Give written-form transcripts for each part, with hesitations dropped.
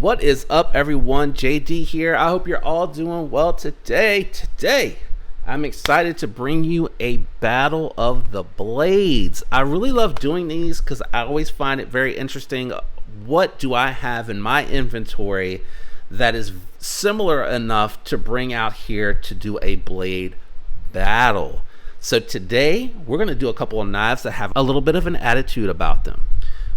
What is up, everyone? JD here. I hope you're all doing well today. I'm excited to bring you a battle of the blades. I really love doing these because I always find it very interesting. What do I have in my inventory that is similar enough to bring out here to do a blade battle? So today we're going to do a couple of knives that have a little bit of an attitude about them.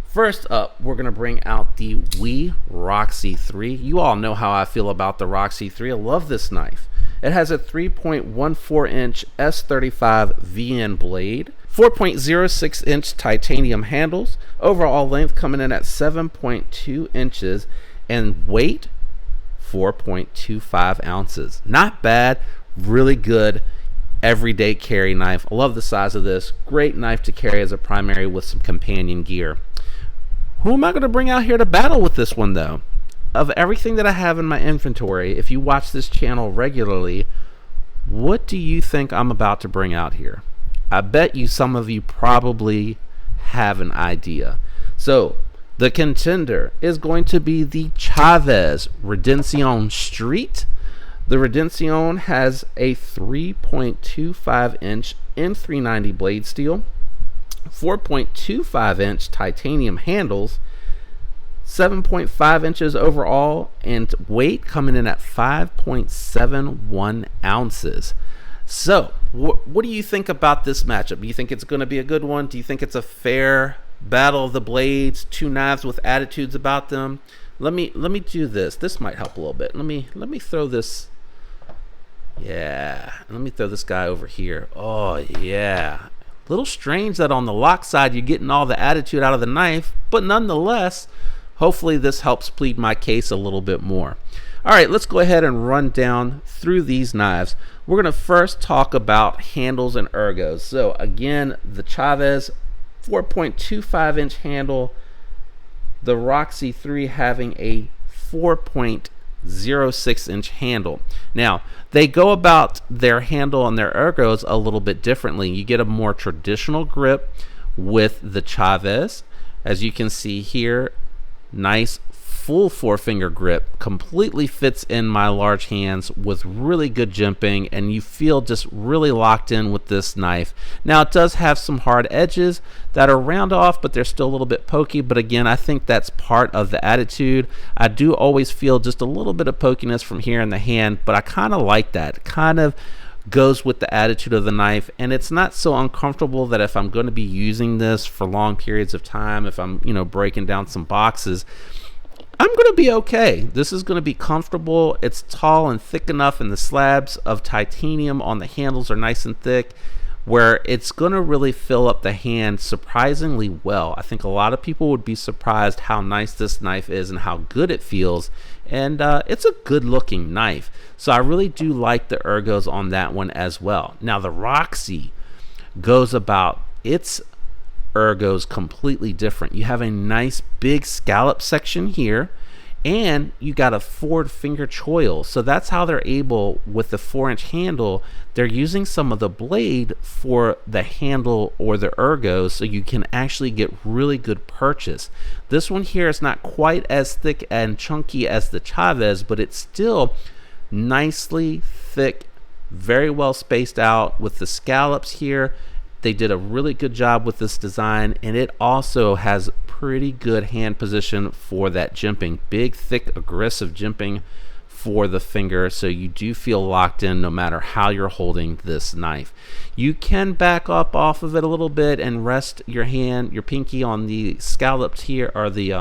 First up, we're going to bring out the Roxi 3. You all know how I feel about the Roxi 3. I love this knife. It has a 3.14 inch S35 VN blade, 4.06 inch titanium handles, overall length coming in at 7.2 inches, and weight 4.25 ounces. Not bad, really good everyday carry knife. I love the size of this. Great knife to carry as a primary with some companion gear. Who am I going to bring out here to battle with this one, though? Of everything that I have in my inventory, if you watch this channel regularly, what do you think I'm about to bring out here? I bet you some of you probably have an idea. So, the contender is going to be the Chaves Redención Street. The Redención has a 3.25 inch M390 blade steel, 4.25 inch titanium handles, 7.5 inches overall, and weight coming in at 5.71 ounces. So what do you think about this matchup? Do you think it's going to be a good one? Do you think it's a fair battle of the blades, two knives with attitudes about them? Let me do this. This might help a little bit. Let me throw this. Yeah, let me throw this guy over here. Oh yeah. Little strange that on the lock side you're getting all the attitude out of the knife, but nonetheless, hopefully this helps plead my case a little bit more. All right, let's go ahead and run down through these knives. We're going to first talk about handles and ergos. So again, the Chaves 4.25 inch handle, the Roxi 3 having a 4.06 inch handle. Now, they go about their handle and their ergos a little bit differently. You get a more traditional grip with the Chaves. As you can see here, nice full four-finger grip, completely fits in my large hands with really good jimping, and you feel just really locked in with this knife. Now, it does have some hard edges that are round off, but they're still a little bit pokey, but again, I think that's part of the attitude. I do always feel just a little bit of pokiness from here in the hand, but I kind of like that. It kind of goes with the attitude of the knife, and it's not so uncomfortable that if I'm going to be using this for long periods of time, if I'm breaking down some boxes, I'm going to be okay. This is going to be comfortable. It's tall and thick enough, and the slabs of titanium on the handles are nice and thick, where it's going to really fill up the hand surprisingly well. I think a lot of people would be surprised how nice this knife is and how good it feels, and it's a good looking knife. So I really do like the ergos on that one as well. Now the Roxi goes about its ergos completely different. You have a nice big scallop section here, and you got a forward finger choil. So that's how they're able, with the 4-inch handle, they're using some of the blade for the handle or the ergos, so you can actually get really good purchase. This one here is not quite as thick and chunky as the Chaves, but it's still nicely thick, very well spaced out with the scallops here. They did a really good job with this design, and it also has pretty good hand position for that jimping. Big, thick, aggressive jimping for the finger, so you do feel locked in no matter how you're holding this knife. You can back up off of it a little bit and rest your hand, your pinky, on the scallops here, or the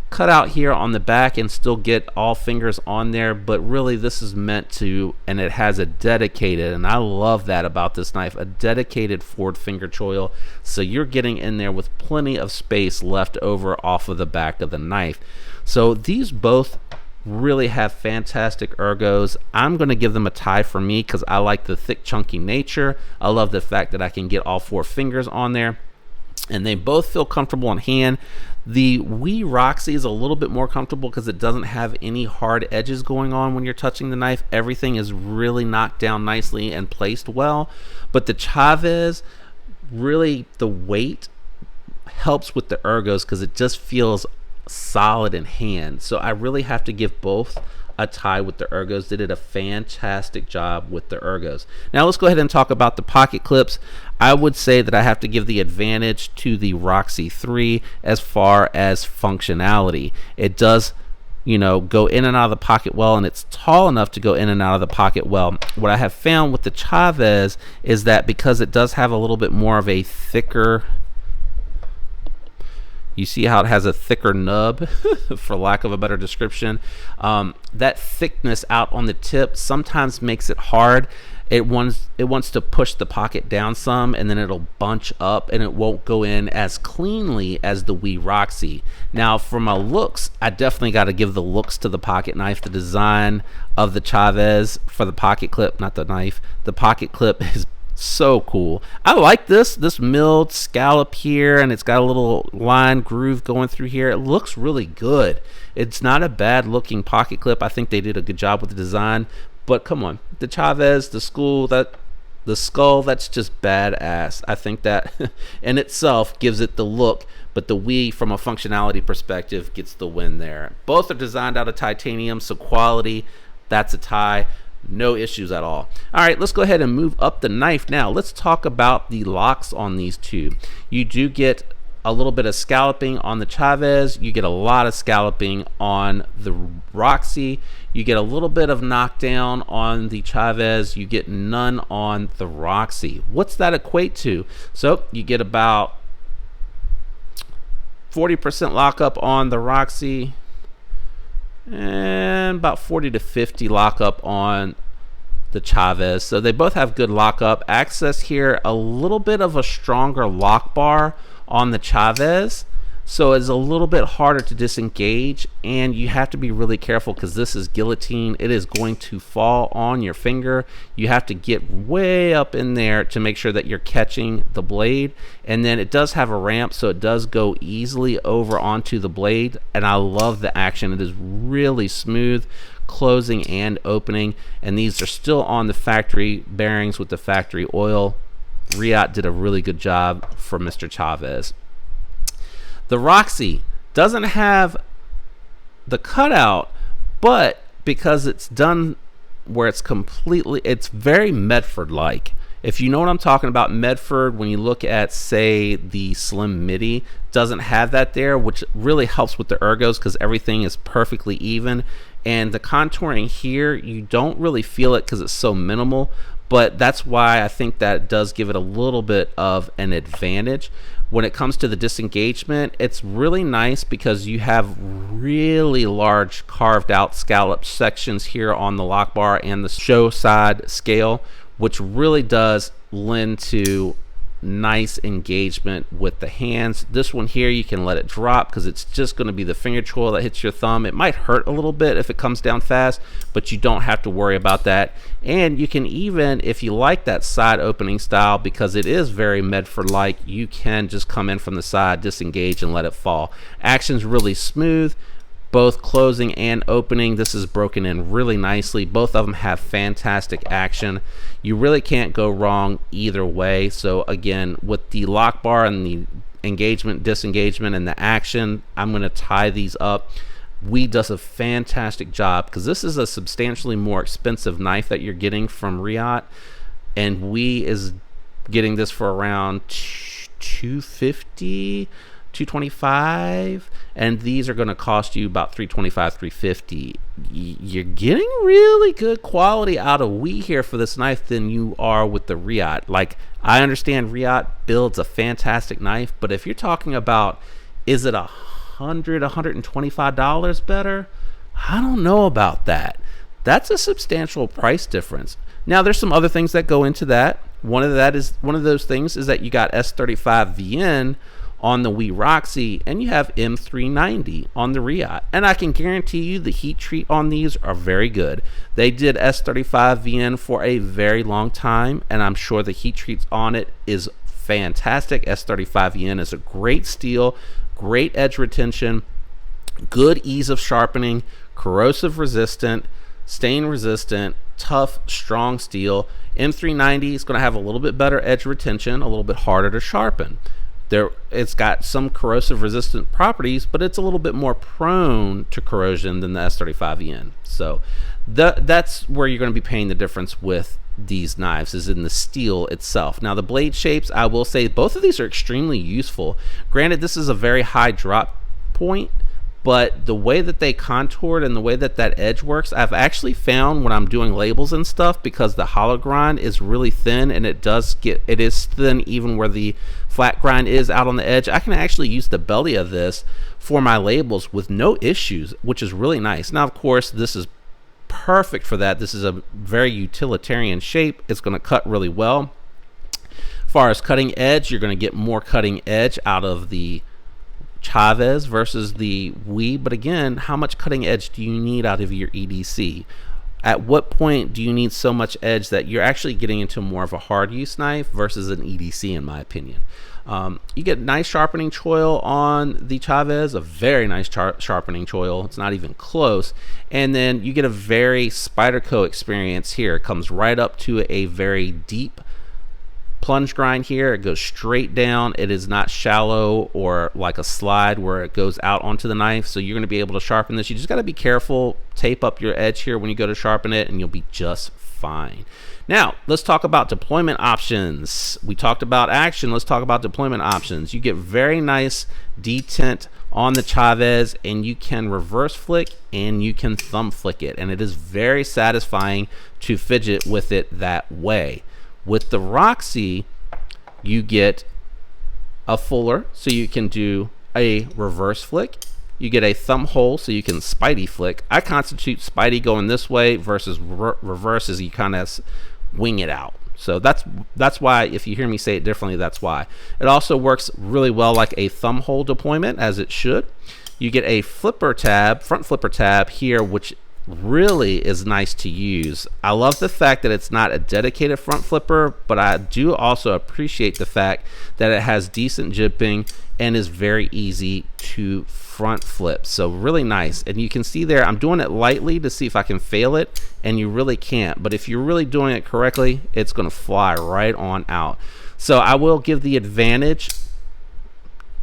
cut out here on the back, and still get all fingers on there. But really, this is meant to, and it has a dedicated, and I love that about this knife, a dedicated forward finger choil, so you're getting in there with plenty of space left over off of the back of the knife. So these both really have fantastic ergos. I'm going to give them a tie for me because I like the thick, chunky nature. I love the fact that I can get all 4 fingers on there, and they both feel comfortable in hand. The Roxi is a little bit more comfortable because it doesn't have any hard edges going on when you're touching the knife. Everything is really knocked down nicely and placed well. But the Chaves, really, the weight helps with the ergos because it just feels solid in hand. So I really have to give both a tie with the ergos. They did a fantastic job with the ergos. Now let's go ahead and talk about the pocket clips. I would say that I have to give the advantage to the Roxi 3 as far as functionality. It does, you know, go in and out of the pocket well, and it's tall enough to go in and out of the pocket well. What I have found with the Chaves is that because it does have a little bit more of a thicker, you see how it has a thicker nub, for lack of a better description. That thickness out on the tip sometimes makes it hard. It wants to push the pocket down some, and then it'll bunch up, and it won't go in as cleanly as the Wii Roxi. Now, from a looks, I definitely got to give the looks to the pocket knife. The design of the Chaves for the pocket clip, not the knife, the pocket clip is so cool. I like this milled scallop here, and it's got a little line groove going through here. It looks really good. It's not a bad looking pocket clip. I think they did a good job with the design. But come on, the Chaves, the skull, that's just badass. I think that in itself gives it the look, but the Wii, from a functionality perspective, gets the win there. Both are designed out of titanium, so quality, that's a tie. No issues at all. All right, let's go ahead and move up the knife now. Let's talk about the locks on these two. You do get a little bit of scalloping on the Chaves. You get a lot of scalloping on the Roxi. You get a little bit of knockdown on the Chaves. You get none on the Roxi. What's that equate to? So you get about 40% lockup on the Roxi, and about 40 to 50 lockup on the Chaves. So they both have good lockup. Access here, a little bit of a stronger lock bar on the Chaves, so it's a little bit harder to disengage, and you have to be really careful because this is guillotine. It is going to fall on your finger. You have to get way up in there to make sure that you're catching the blade, and then it does have a ramp, so it does go easily over onto the blade, and I love the action. It is really smooth closing and opening, and these are still on the factory bearings with the factory oil. Riot did a really good job for Mr. Chaves. The Roxi doesn't have the cutout, but because it's done where it's very Medford-like. If you know what I'm talking about, Medford, when you look at, say, the Slim Midi, doesn't have that there, which really helps with the ergos because everything is perfectly even. And the contouring here, you don't really feel it because it's so minimal, but that's why I think that does give it a little bit of an advantage. When it comes to the disengagement, it's really nice because you have really large carved out scallop sections here on the lock bar and the show side scale, which really does lend to nice engagement with the hands. This one here, you can let it drop because it's just going to be the finger choil that hits your thumb. It might hurt a little bit if it comes down fast, but you don't have to worry about that. And you can even, if you like that side opening style, because it is very Medford-like, you can just come in from the side, disengage, and let it fall. Action's really smooth, both closing and opening. This is broken in really nicely. Both of them have fantastic action. You really can't go wrong either way. So again, with the lock bar and the engagement, disengagement, and the action, I'm going to tie these up. Wii does a fantastic job because this is a substantially more expensive knife that you're getting from Riot, and Wii is getting this for around $250, $225, and these are going to cost you about $325, $350. You're getting really good quality out of Wii here for this knife than you are with the Riot. Like, I understand Riot builds a fantastic knife, but if you're talking about, is it $125 better? I don't know about that. That's a substantial price difference. Now, there's some other things that go into that. One of those things is that you got S35VN on the Wii Roxi, and you have M390 on the Riot. And I can guarantee you the heat treat on these are very good. They did S35VN for a very long time, and I'm sure the heat treats on it is fantastic. S35VN is a great steel, great edge retention, good ease of sharpening, corrosive resistant, stain resistant, tough, strong steel. M390 is going to have a little bit better edge retention, a little bit harder to sharpen. It's got some corrosive resistant properties, but it's a little bit more prone to corrosion than the S35EN. So that's where you're going to be paying the difference with these knives, is in the steel itself. Now the blade shapes, I will say both of these are extremely useful. Granted, this is a very high drop point, but the way that they contoured and the way that that edge works, I've actually found when I'm doing labels and stuff, because the hollow grind is really thin, and it is thin even where the flat grind is out on the edge, I can actually use the belly of this for my labels with no issues, which is really nice. Now of course this is perfect for that. This is a very utilitarian shape. It's going to cut really well. As far as cutting edge, you're going to get more cutting edge out of the Chaves versus the Wii, but again, how much cutting edge do you need out of your EDC? At what point do you need so much edge that you're actually getting into more of a hard use knife versus an EDC, in my opinion? You get nice sharpening choil on the Chaves, a very nice sharpening choil. It's not even close. And then you get a very Spyderco experience here. It comes right up to a very deep plunge grind here. It goes straight down. It is not shallow or like a slide where it goes out onto the knife. So you're going to be able to sharpen this. You just got to be careful. Tape up your edge here when you go to sharpen it, and you'll be just fine. Now let's talk about deployment options. We talked about action. Let's talk about deployment options. You get very nice detent on the Chaves, and you can reverse flick and you can thumb flick it, and it is very satisfying to fidget with it that way. With the Roxi, you get a fuller, so you can do a reverse flick. You get a thumb hole, so you can Spidey flick. I constitute Spidey going this way versus reverse, as you kind of wing it out. So that's why, if you hear me say it differently, that's why. It also works really well like a thumb hole deployment, as it should. You get a flipper tab, front flipper tab here, which really is nice to use. I love the fact that it's not a dedicated front flipper, but I do also appreciate the fact that it has decent jimping and is very easy to front flip. So really nice. And you can see there, I'm doing it lightly to see if I can fail it, and you really can't. But if you're really doing it correctly, it's going to fly right on out. So I will give the advantage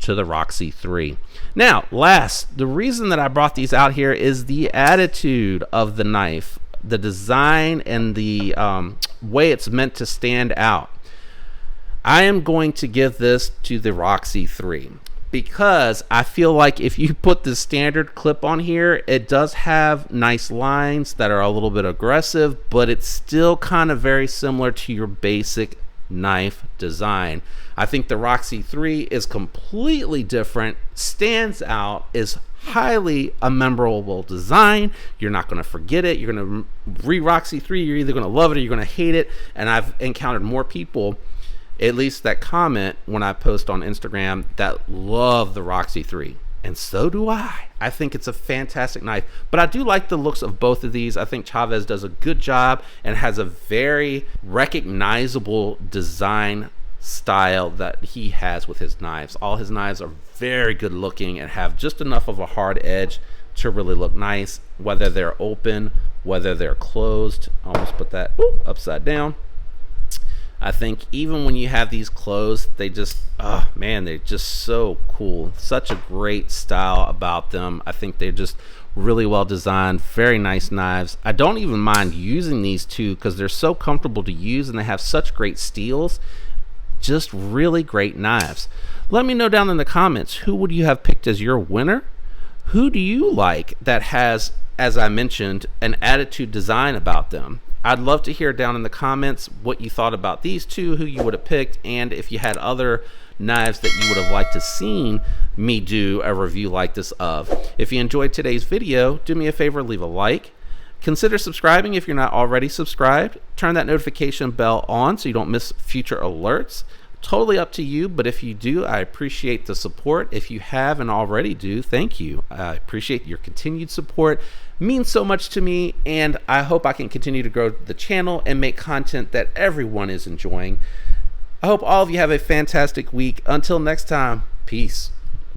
to the Roxi 3. Now, last, the reason that I brought these out here is the attitude of the knife, the design, and the way it's meant to stand out. I am going to give this to the Roxi 3 because I feel like if you put the standard clip on here, it does have nice lines that are a little bit aggressive, but it's still kind of very similar to your basic knife design. I think the Roxi 3 is completely different, stands out, is highly a memorable design. You're not going to forget it. You're going to Roxi 3, you're either going to love it or you're going to hate it. And I've encountered more people, at least that comment when I post on Instagram, that love the Roxi 3. And so do I. I think it's a fantastic knife. But I do like the looks of both of these. I think Chaves does a good job and has a very recognizable design style that he has with his knives. All his knives are very good looking and have just enough of a hard edge to really look nice, whether they're open, whether they're closed. I almost put that upside down. I think even when you have these closed, they just, oh man, they're just so cool. Such a great style about them. I think they're just really well designed, very nice knives. I don't even mind using these two because they're so comfortable to use and they have such great steels. Just really great knives. Let me know down in the comments, who would you have picked as your winner? Who do you like that has, as I mentioned, an attitude design about them? I'd love to hear down in the comments what you thought about these two, who you would have picked, and if you had other knives that you would have liked to seen me do a review like this of. If you enjoyed today's video, do me a favor, leave a like. Consider subscribing if you're not already subscribed. Turn that notification bell on so you don't miss future alerts. Totally up to you, but if you do, I appreciate the support. If you have and already do, thank you. I appreciate your continued support. It means so much to me, and I hope I can continue to grow the channel and make content that everyone is enjoying. I hope all of you have a fantastic week. Until next time, peace.